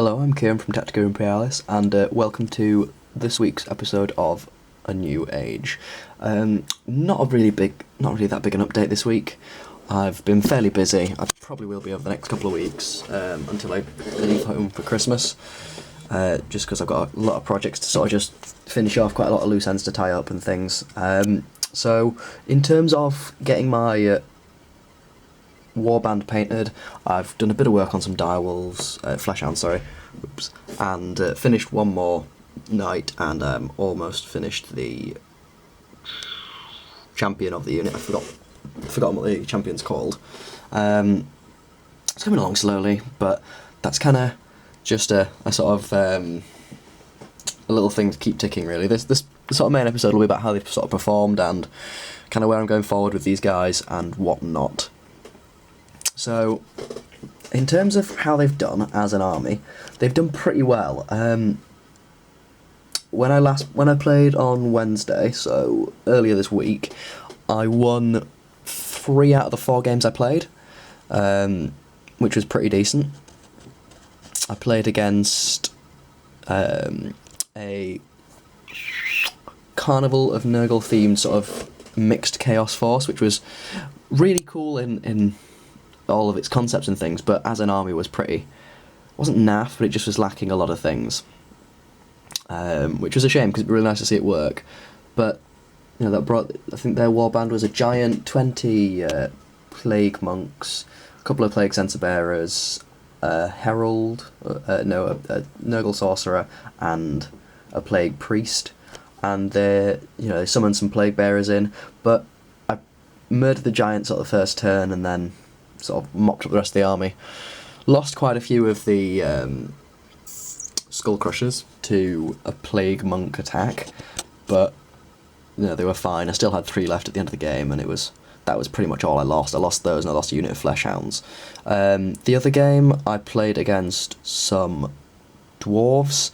Hello, I'm Kieran from Tactica Imperialis, and welcome to this week's episode of A New Age. Not really that big an update this week. I've been fairly busy. I probably will be over the next couple of weeks until I leave home for Christmas. Just because I've got a lot of projects to sort of just finish off, quite a lot of loose ends to tie up and things. So in terms of getting my warband painted, I've done a bit of work on some direwolves, Hounds, and finished one more night, and almost finished the champion of the unit. I've forgotten what the champion's called. It's coming along slowly, but that's kind of just a sort of a little thing to keep ticking, really. This sort of main episode will be about how they've sort of performed and kind of where I'm going forward with these guys and whatnot. So, in terms of how they've done as an army, they've done pretty well. When I played on Wednesday, so earlier this week, I won 3 out of the 4 games I played, which was pretty decent. I played against a Carnival of Nurgle themed sort of mixed chaos force, which was really cool in all of its concepts and things, but as an army wasn't naff, but it just was lacking a lot of things, which was a shame because it'd be really nice to see it work. But I think their warband was a giant, 20 plague monks, a couple of plague censer bearers, a herald, a Nurgle sorcerer, and a plague priest, and they summoned some plague bearers in, but I murdered the giant sort of the first turn and then sort of mopped up the rest of the army. Lost quite a few of the skull crushers to a plague monk attack, but they were fine. I still had 3 left at the end of the game, and that was pretty much all I lost. I lost those, and I lost a unit of Hounds. The other game I played against some dwarves.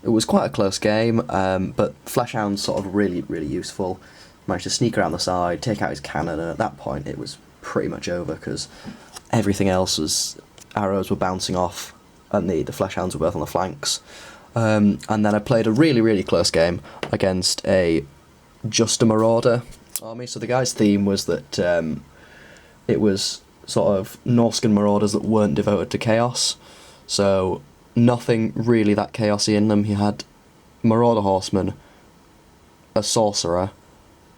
It was quite a close game, but Hounds sort of really, really useful. Managed to sneak around the side, take out his cannon, and at that point it was pretty much over because everything else was, arrows were bouncing off, and the Hounds were both on the flanks. And then I played a really, really close game against a Marauder army. So the guy's theme was that it was sort of Norscan Marauders that weren't devoted to chaos, so nothing really that chaosy in them. He had Marauder Horseman, a Sorcerer,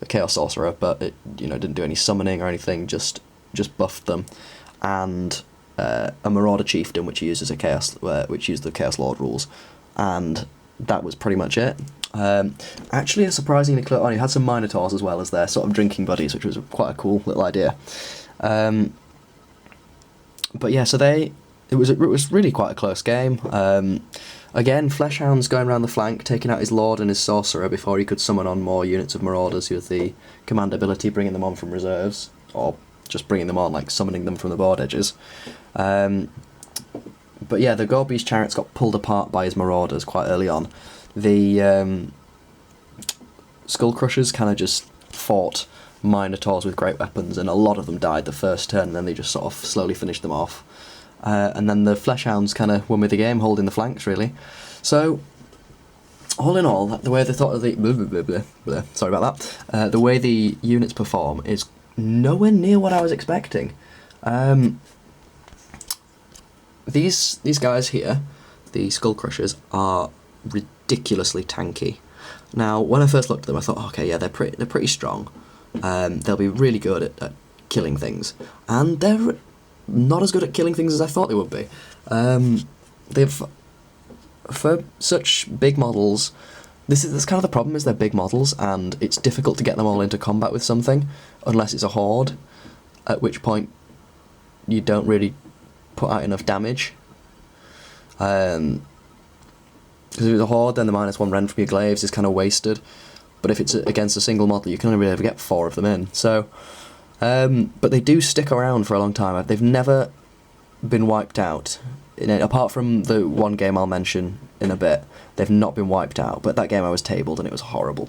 a Chaos Sorcerer, but it didn't do any summoning or anything, just buffed them, and a Marauder Chieftain, which used the Chaos Lord rules, and that was pretty much it. Actually, a surprisingly close. He had some Minotaurs as well as their sort of drinking buddies, which was quite a cool little idea. But yeah, so it was really quite a close game. Again, Hounds going around the flank, taking out his Lord and his Sorcerer before he could summon on more units of Marauders with the command ability, bringing them on from reserves, or just bringing them on, like summoning them from the board edges. But yeah, the Gorby's chariots got pulled apart by his Marauders quite early on. The Skull Crushers kind of just fought Minotaurs with great weapons, and a lot of them died the first turn, and then they just sort of slowly finished them off. And then the Hounds kind of won with the game, holding the flanks, really. So, all in all, the way they thought of the... sorry about that. The way the units perform is nowhere near what I was expecting. These guys here, the Skull Crushers, are ridiculously tanky. Now, when I first looked at them, I thought, okay, yeah, they're pretty strong. They'll be really good at killing things, and they're not as good at killing things as I thought they would be. For such big models, that's kind of the problem, is they're big models, and it's difficult to get them all into combat with something, unless it's a horde, at which point you don't really put out enough damage. Because if it's a horde, then the -1 rend from your glaives is kind of wasted, but if it's against a single model, you can only really ever get 4 of them in. So, but they do stick around for a long time. They've never been wiped out. Apart from the one game I'll mention in a bit, they've not been wiped out, but that game I was tabled and it was horrible.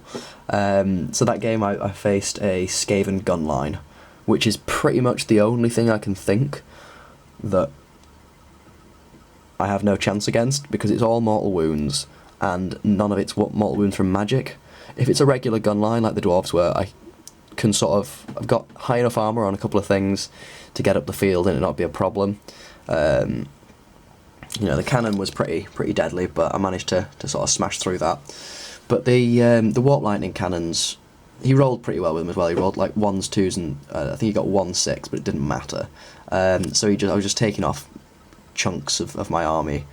So that game I faced a Skaven Gunline, which is pretty much the only thing I can think that I have no chance against, because it's all mortal wounds, and none of it's mortal wounds from magic. If it's a regular gun line like the dwarves were, I can sort of... I've got high enough armour on a couple of things to get up the field and it not be a problem. You know, the cannon was pretty deadly, but I managed to sort of smash through that. But the warp lightning cannons, he rolled pretty well with them as well. He rolled like 1s, 2s, and I think he got 1-6, but it didn't matter. So I was just taking off chunks of my army.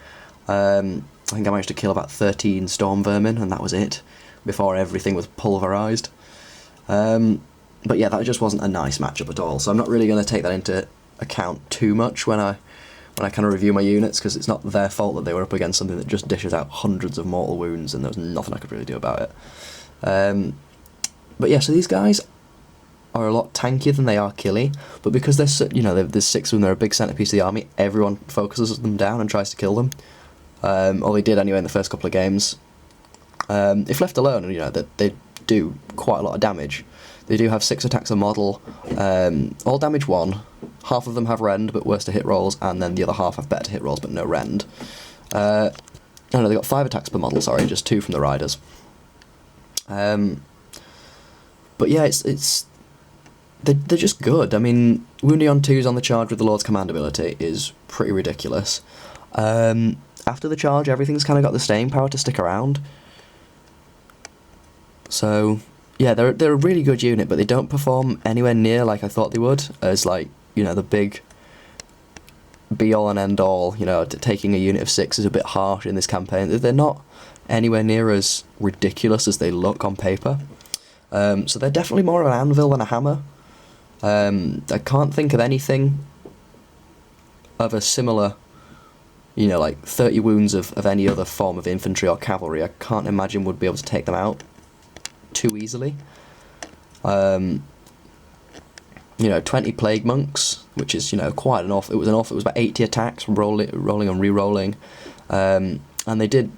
I think I managed to kill about 13 storm vermin, and that was it, before everything was pulverised. But yeah, that just wasn't a nice matchup at all, so I'm not really going to take that into account too much when I kind of review my units, because it's not their fault that they were up against something that just dishes out hundreds of mortal wounds, and there was nothing I could really do about it. But yeah, so these guys are a lot tankier than they are killy, but because there's 6 of them, they're a big centrepiece of the army, everyone focuses them down and tries to kill them. Or they did anyway in the first couple of games. If left alone, you know, that they do quite a lot of damage. They do have 6 attacks a model, all damage 1. Half of them have rend, but worse to hit rolls, and then the other half have better to hit rolls, but no rend. No, they got 5 attacks per model, sorry, just 2 from the riders. But yeah, they're just good. I mean, wounding on 2s on the charge with the Lord's Command ability is pretty ridiculous. After the charge, everything's kind of got the staying power to stick around. So yeah, they're a really good unit, but they don't perform anywhere near like I thought they would, as like, you know, the big be-all and end-all, you know, taking a unit of 6 is a bit harsh in this campaign. They're not anywhere near as ridiculous as they look on paper. So they're definitely more of an anvil than a hammer. I can't think of anything of a similar, you know, like 30 wounds of any other form of infantry or cavalry. I can't imagine would be able to take them out too easily. You know, 20 plague monks, which is, you know, quite an awful. It was about 80 attacks, rolling and re-rolling, and they did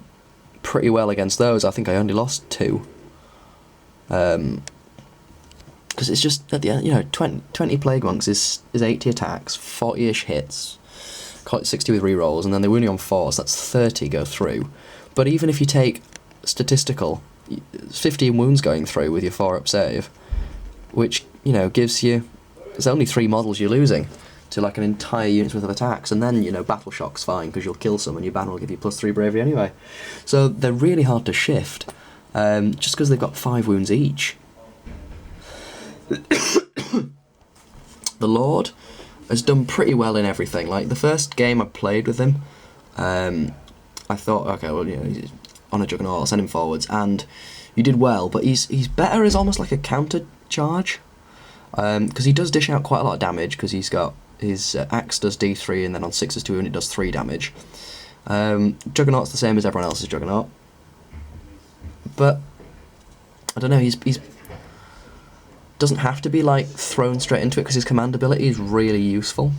pretty well against those. I think I only lost 2. Because it's just at the end, you know, 20 plague monks is 80 attacks, 40ish hits, 60 with re-rolls, and then they're only on 4, so that's 30 go through. But even if you take statistical, 15 wounds going through with your 4-up save, which, you know, gives you, there's only 3 models you're losing to like an entire unit's worth of attacks, and then, you know, battle shock's fine because you'll kill some and your banner will give you +3 bravery anyway. So they're really hard to shift, just because they've got 5 wounds each. The Lord has done pretty well in everything. Like the first game I played with him, I thought, okay, well, you know, he's on a Juggernaut, I'll send him forwards, and you did well, but he's better as almost like a counter charge, because he does dish out quite a lot of damage, because he's got his axe does D3, and then on 6s to 2 it does 3 damage. Juggernaut's the same as everyone else's Juggernaut, but I don't know, he's doesn't have to be like thrown straight into it, because his command ability is really useful.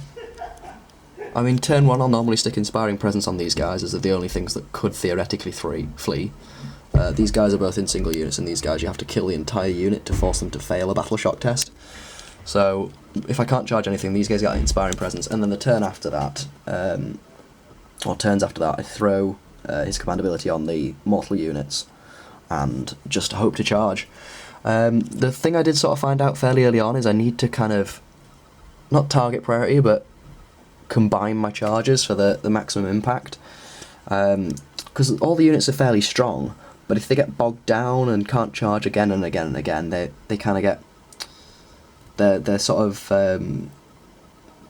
I mean, turn 1 I'll normally stick Inspiring Presence on these guys, as they're the only things that could theoretically flee. These guys are both in single units, and these guys you have to kill the entire unit to force them to fail a battle shock test. So if I can't charge anything, these guys get Inspiring Presence, and then the turn after that, or turns after that, I throw his command ability on the mortal units and just hope to charge. The thing I did sort of find out fairly early on is I need to kind of, not target priority, but combine my charges for the maximum impact. Because all the units are fairly strong, but if they get bogged down and can't charge again and again and again, they kind of get, their sort of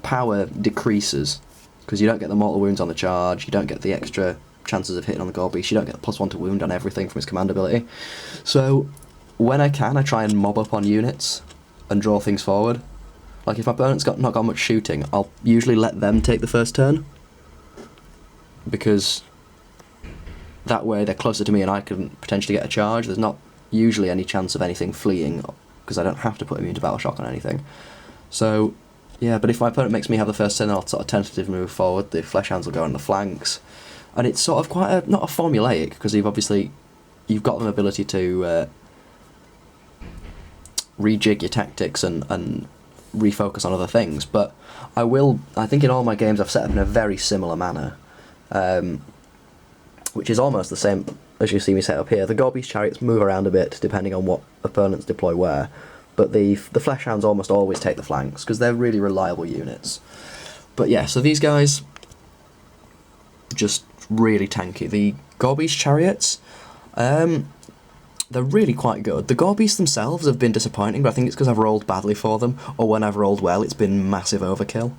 power decreases, because you don't get the mortal wounds on the charge, you don't get the extra chances of hitting on the gore beast, you don't get the +1 to wound on everything from his command ability. So when I can, I try and mob up on units and draw things forward. Like if my opponent's not got much shooting, I'll usually let them take the first turn, because that way they're closer to me and I can potentially get a charge. There's not usually any chance of anything fleeing, because I don't have to put immune to battle shock on anything. So yeah, but if my opponent makes me have the first turn, I'll sort of tentatively move forward, the Flesh Hounds will go on the flanks, and it's sort of quite not a formulaic, because you've got the ability to rejig your tactics and refocus on other things, but I think in all my games I've set up in a very similar manner. which is almost the same as you see me set up here. The Gorby's chariots move around a bit depending on what opponents deploy where, but the Flesh Hounds almost always take the flanks because they're really reliable units. But yeah, so these guys just really tanky. The Gorby's chariots, they're really quite good. The Gorbies themselves have been disappointing, but I think it's because I've rolled badly for them, or when I've rolled well, it's been massive overkill.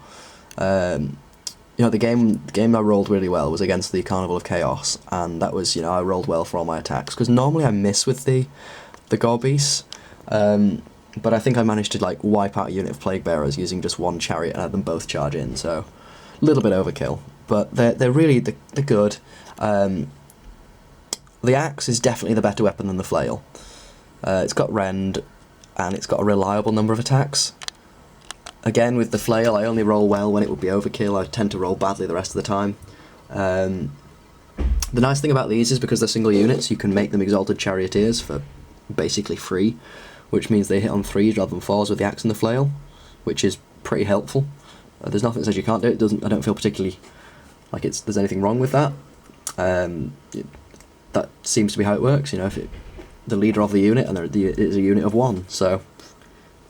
You know, the game I rolled really well was against the Carnival of Chaos, and that was, you know, I rolled well for all my attacks, because normally I miss with the Gorbies, but I think I managed to, like, wipe out a unit of Plague Bearers using just one chariot and had them both charge in, so a little bit overkill, but they're really, they're good. The axe is definitely the better weapon than the flail. It's got rend, and it's got a reliable number of attacks. Again, with the flail, I only roll well when it would be overkill. I tend to roll badly the rest of the time. The nice thing about these is because they're single units, you can make them Exalted Charioteers for basically free, which means they hit on 3s rather than 4s with the axe and the flail, which is pretty helpful. There's nothing that says you can't do it. I don't feel particularly like there's anything wrong with that. That seems to be how it works. You know, if the leader of the unit and it is a unit of 1, so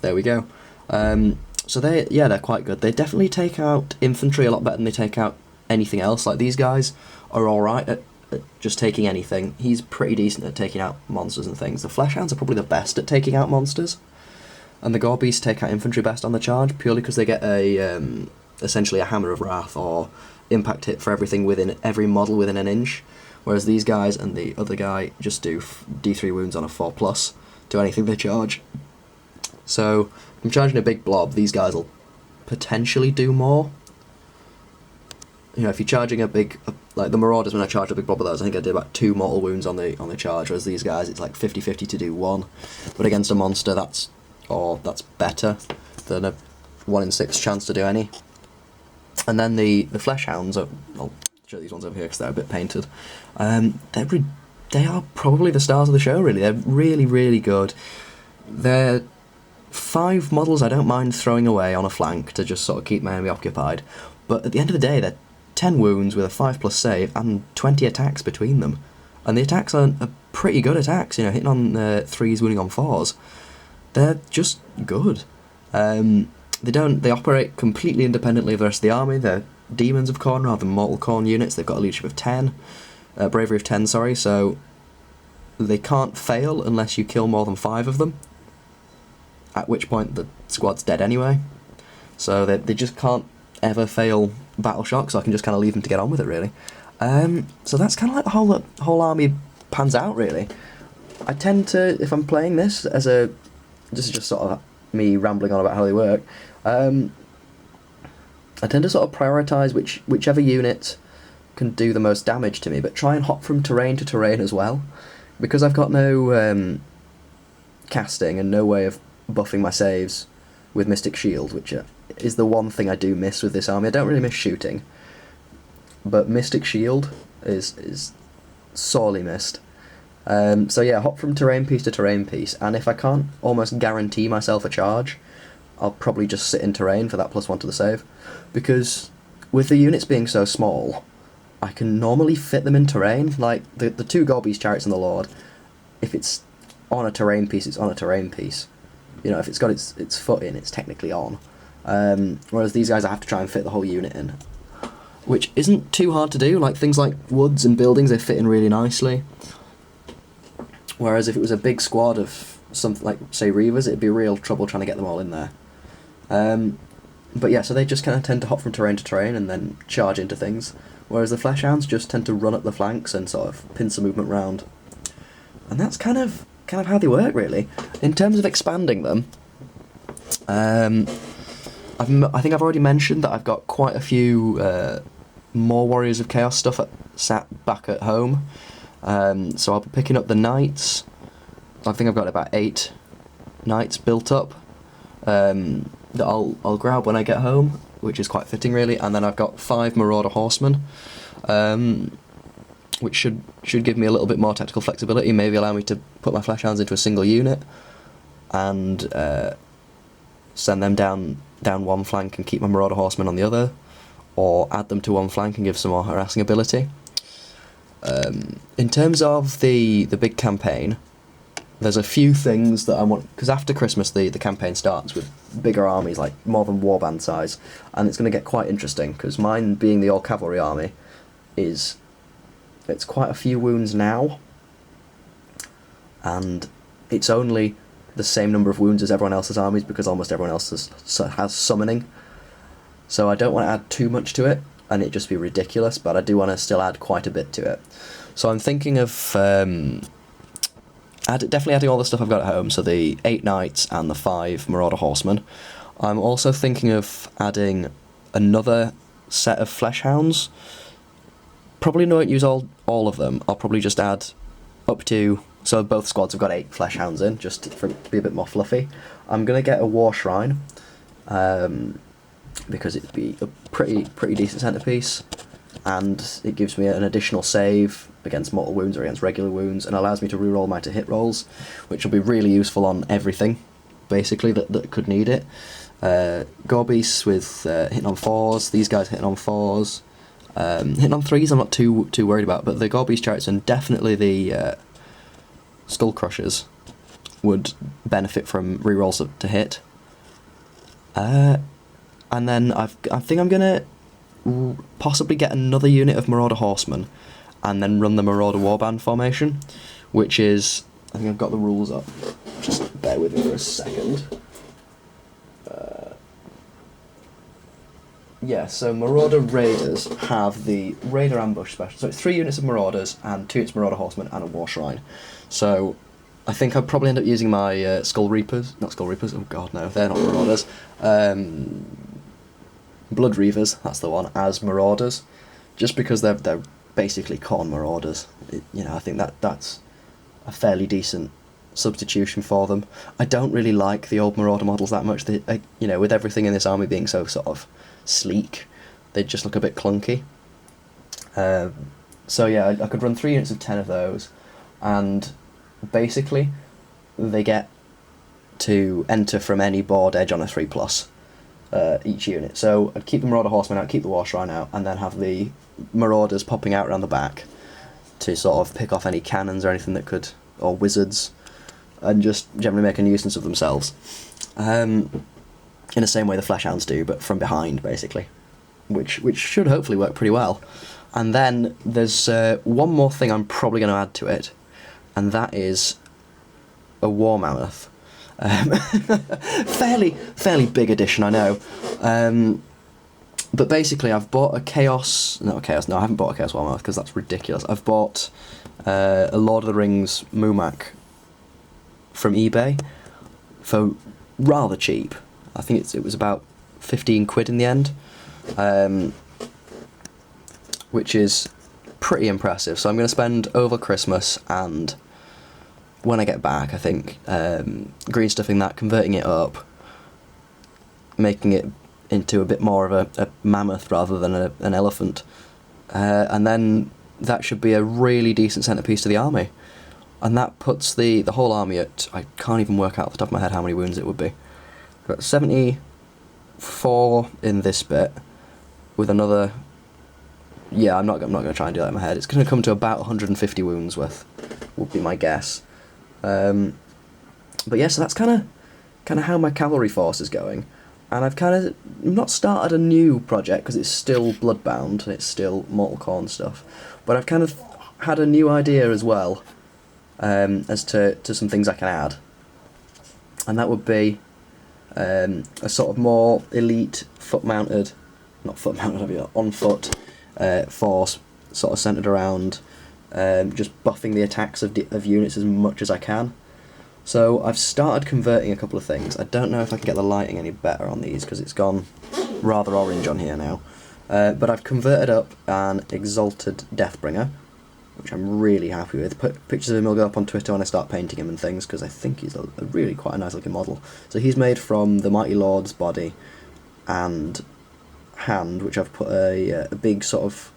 there we go. So they're quite good. They definitely take out infantry a lot better than they take out anything else. Like, these guys are alright at just taking anything. He's pretty decent at taking out monsters and things. The Flesh Hounds are probably the best at taking out monsters, and the Gorbies take out infantry best on the charge, purely because they get essentially a Hammer of Wrath or impact hit for everything within every model within an inch, whereas these guys and the other guy just do D3 wounds on a 4+ to anything they charge. So if I'm charging a big blob, these guys will potentially do more. You know, if you're charging a big, like the Marauders, when I charged a big blob of those, I think I did about 2 mortal wounds on the charge, whereas these guys, it's like 50-50 to do 1. But against a monster, that's better than a 1 in 6 chance to do any. And then the Flesh Hounds, I'll show these ones over here because they're a bit painted. They are probably the stars of the show, really. They're really, really good. They're 5 models I don't mind throwing away on a flank to just sort of keep my enemy occupied, but at the end of the day, they're 10 wounds with a 5+ save and 20 attacks between them, and the attacks are pretty good attacks. You know, hitting on 3s, wounding on 4s. They're just good. They operate completely independently of the rest of the army. They're demons of Khorne rather than mortal Khorne units. They've got a leadership of 10, bravery of 10. Sorry, so they can't fail unless you kill more than 5 of them, at which point the squad's dead anyway. So they just can't ever fail battle shock, so I can just kind of leave them to get on with it, really. So that's kind of like the whole army pans out, really. I tend to, if I'm playing this as this is just sort of me rambling on about how they work, I tend to sort of prioritise whichever unit can do the most damage to me, but try and hop from terrain to terrain as well. Because I've got no casting and no way of buffing my saves with Mystic Shield, which is the one thing I do miss with this army. I don't really miss shooting, but Mystic Shield is sorely missed. So yeah, hop from terrain piece to terrain piece, and if I can't almost guarantee myself a charge, I'll probably just sit in terrain for that +1 to the save, because with the units being so small, I can normally fit them in terrain. Like the 2 Gorbies chariots and the Lord, if it's on a terrain piece, it's on a terrain piece. You know, if it's got its foot in, it's technically on. Whereas these guys, I have to try and fit the whole unit in, which isn't too hard to do. Like things like woods and buildings, they fit in really nicely. Whereas if it was a big squad of something like, say, Reavers, it'd be real trouble trying to get them all in there. But yeah, so they just kind of tend to hop from terrain to terrain and then charge into things. Whereas the Flesh Hounds just tend to run up the flanks and sort of pincer movement round. And that's kind of how they work, really. In terms of expanding them, I think I've already mentioned that I've got quite a few more Warriors of Chaos stuff sat back at home. So I'll be picking up the Knights. I think I've got about 8 Knights built up that I'll grab when I get home, which is quite fitting, really. And then I've got 5 Marauder Horsemen, which should give me a little bit more tactical flexibility, maybe allow me to put my Flesh Hounds into a single unit and send them down one flank and keep my Marauder Horsemen on the other. or add them to one flank and give some more harassing ability. In terms of the big campaign, there's a few things that I want, because after Christmas the campaign starts with bigger armies, like more than warband size, and it's going to get quite interesting, because mine being the all-cavalry army it's quite a few wounds now, and it's only the same number of wounds as everyone else's armies, because almost everyone else has summoning. So I don't want to add too much to it, and it just be ridiculous, but I do want to still add quite a bit to it. So I'm thinking of definitely adding all the stuff I've got at home, so the 8 knights and the 5 marauder horsemen. I'm also thinking of adding another set of flesh hounds. Probably not use all of them. I'll probably just add up to, so both squads have got 8 flesh hounds in, just to be a bit more fluffy. I'm going to get a war shrine, because it'd be a pretty decent centerpiece, and it gives me an additional save against mortal wounds or against regular wounds, and allows me to reroll my to-hit rolls, which will be really useful on everything, basically, that could need it. Gorbeasts with hitting on 4s, these guys hitting on 4s. Hitting on 3s I'm not too worried about, but the Gorbeast Chariots and definitely the Skull Crushers would benefit from rerolls to hit. And then I think I'm going to possibly get another unit of Marauder Horsemen, and then run the Marauder Warband formation, which is, I think I've got the rules up, just bear with me for a second. Yeah, so Marauder Raiders have the Raider Ambush special, so it's 3 units of Marauders and 2 units of Marauder Horsemen and a War Shrine. So I think I'll probably end up using my Skull Reapers, not Skull Reapers, oh god no, they're not Marauders, Blood Reavers, that's the one, as Marauders, just because they're basically Khorne Marauders. I think that's a fairly decent substitution for them. I don't really like the old Marauder models that much. With everything in this army being so sort of sleek, they just look a bit clunky. So yeah, I could run 3 units of 10 of those, and basically they get to enter from any board edge on a 3+. Each unit. So I'd keep the Marauder Horsemen out, keep the War Shrine out, and then have the Marauders popping out around the back to sort of pick off any cannons or anything that could, or wizards, and just generally make a nuisance of themselves. In the same way the Flesh Hounds do, but from behind, basically. Which should hopefully work pretty well. And then there's one more thing I'm probably going to add to it, and that is a War Mammoth. Fairly big addition, I know. But basically I've bought I haven't bought a Chaos War Mammoth because that's ridiculous. I've bought a Lord of the Rings Mumak from eBay for rather cheap. I think it was about 15 quid in the end, which is pretty impressive. So I'm going to spend over Christmas and when I get back, I think, green stuffing that, converting it up, making it into a bit more of a mammoth rather than an elephant, and then that should be a really decent centerpiece to the army, and that puts the whole army at, I can't even work out off the top of my head how many wounds it would be, but 74 in this bit, with another, yeah, I'm not going to try and do that in my head, it's going to come to about 150 wounds worth, would be my guess. But yeah, so that's kind of how my cavalry force is going, and I've kind of not started a new project because it's still Bloodbound, it's still Mortal Khorne stuff, but I've kind of had a new idea as well, as to some things I can add, and that would be a sort of more elite on foot force, sort of centered around just buffing the attacks of units as much as I can. So I've started converting a couple of things. I don't know if I can get the lighting any better on these because it's gone rather orange on here now. But I've converted up an Exalted Deathbringer, which I'm really happy with. Put pictures of him will go up on Twitter when I start painting him and things, because I think he's a really quite a nice looking model. So he's made from the Mighty Lord's body and hand, which I've put a big sort of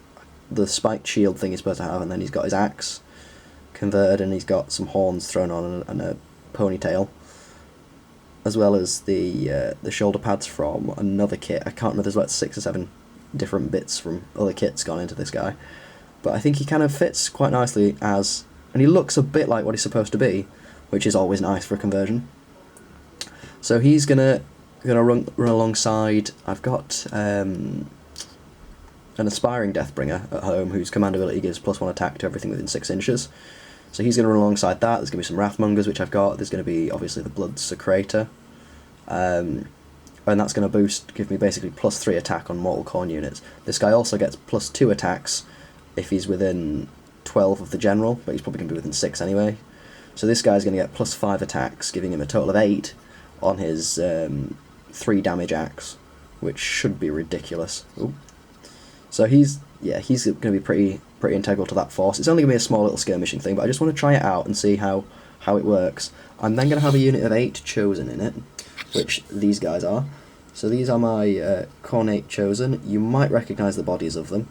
the spiked shield thing he's supposed to have, and then he's got his axe converted, and he's got some horns thrown on and a ponytail, as well as the shoulder pads from another kit. I can't remember, there's about 6 or 7 different bits from other kits gone into this guy. But I think he kind of fits quite nicely as, and he looks a bit like what he's supposed to be, which is always nice for a conversion. So he's gonna run alongside. I've got an aspiring Deathbringer at home whose command ability gives +1 attack to everything within 6 inches. So he's going to run alongside that. There's going to be some Wrathmongers, which I've got. There's going to be, obviously, the Blood Secretor. And that's going to give me basically +3 attack on mortal Khorne units. This guy also gets +2 attacks if he's within 12 of the general, but he's probably going to be within 6 anyway. So this guy's going to get +5 attacks, giving him a total of 8 on his 3 damage axe, which should be ridiculous. Ooh. So he's going to be pretty integral to that force. It's only going to be a small little skirmishing thing, but I just want to try it out and see how it works. I'm then going to have a unit of 8 chosen in it, which these guys are. So these are my Khorne 8 chosen. You might recognise the bodies of them,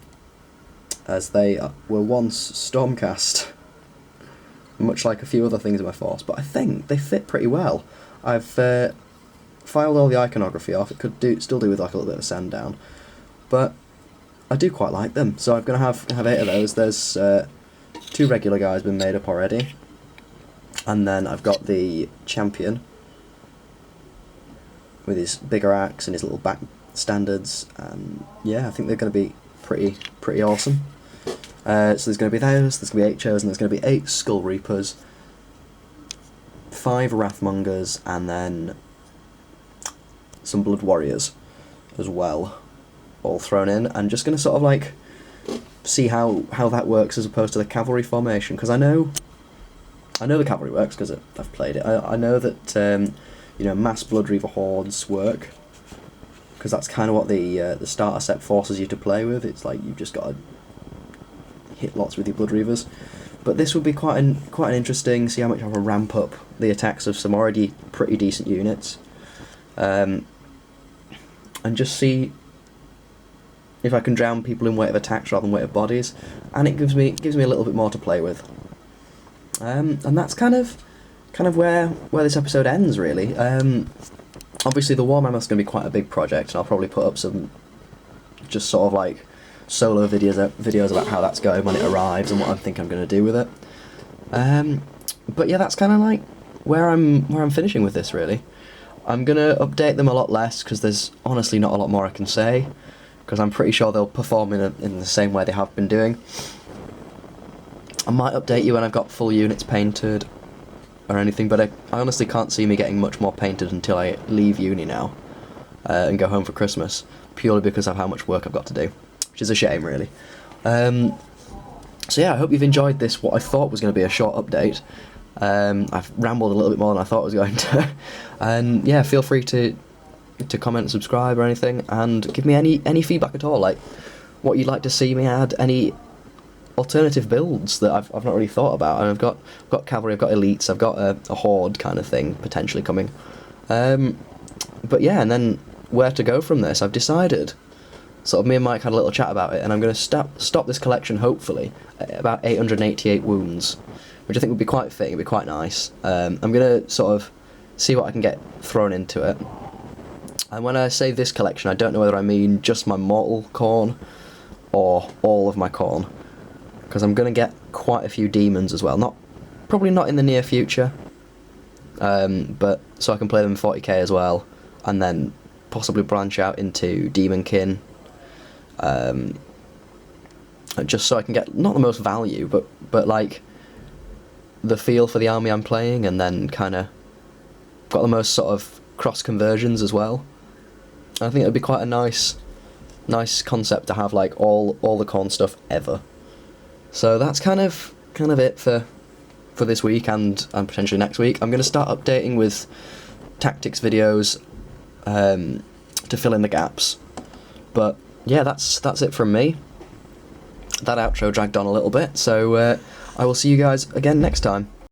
as they were once Stormcast, much like a few other things in my force, but I think they fit pretty well. I've filed all the iconography off. It could still do with like a little bit of sand down, but I do quite like them. So I'm going to have 8 of those. There's 2 regular guys been made up already, and then I've got the champion with his bigger axe and his little back standards, and yeah, I think they're going to be pretty awesome. So there's going to be those, there's going to be 8 chosen, there's going to be 8 Skull Reapers, 5 Wrathmongers, and then some Blood Warriors as well, all thrown in, and just going to sort of like see how that works as opposed to the cavalry formation, because I know the cavalry works because I've played it. I know that mass Blood Reaver hordes work, because that's kind of what the starter set forces you to play with. It's like you've just got to hit lots with your Blood Reavers. But this would be quite an interesting, see how much I can ramp up the attacks of some already pretty decent units, and just see if I can drown people in weight of attacks rather than weight of bodies, and it gives me a little bit more to play with. And that's kind of where this episode ends, really. Obviously the War Mammoth's going to be quite a big project, and I'll probably put up some just sort of like solo videos about how that's going when it arrives and what I think I'm going to do with it. But yeah, that's kind of like where I'm finishing with this, really. I'm going to update them a lot less, because there's honestly not a lot more I can say, because I'm pretty sure they'll perform in the same way they have been doing. I might update you when I've got full units painted or anything, but I honestly can't see me getting much more painted until I leave uni now and go home for Christmas, purely because of how much work I've got to do, which is a shame, really. So yeah, I hope you've enjoyed this, what I thought was going to be a short update. I've rambled a little bit more than I thought I was going to. And yeah, feel free to comment and subscribe or anything, and give me any feedback at all, like what you'd like to see me add, any alternative builds that I've not really thought about. And I've got cavalry, I've got elites, I've got a horde kind of thing potentially coming. But yeah, and then where to go from this, I've decided. Sort of me and Mike had a little chat about it, and I'm going to stop this collection hopefully at about 888 wounds, which I think would be quite fitting, would be quite nice. I'm going to sort of see what I can get thrown into it. And when I say this collection, I don't know whether I mean just my mortal Khorne or all of my Khorne, because I'm going to get quite a few demons as well. Probably not in the near future, but so I can play them 40k as well, and then possibly branch out into demonkin, just so I can get not the most value, but like the feel for the army I'm playing, and then kind of got the most sort of cross conversions as well. I think it would be quite a nice concept to have, like all the Khorne stuff ever. So that's kind of it for this week and potentially next week. I'm going to start updating with tactics videos to fill in the gaps. But yeah, that's it from me. That outro dragged on a little bit, so I will see you guys again next time.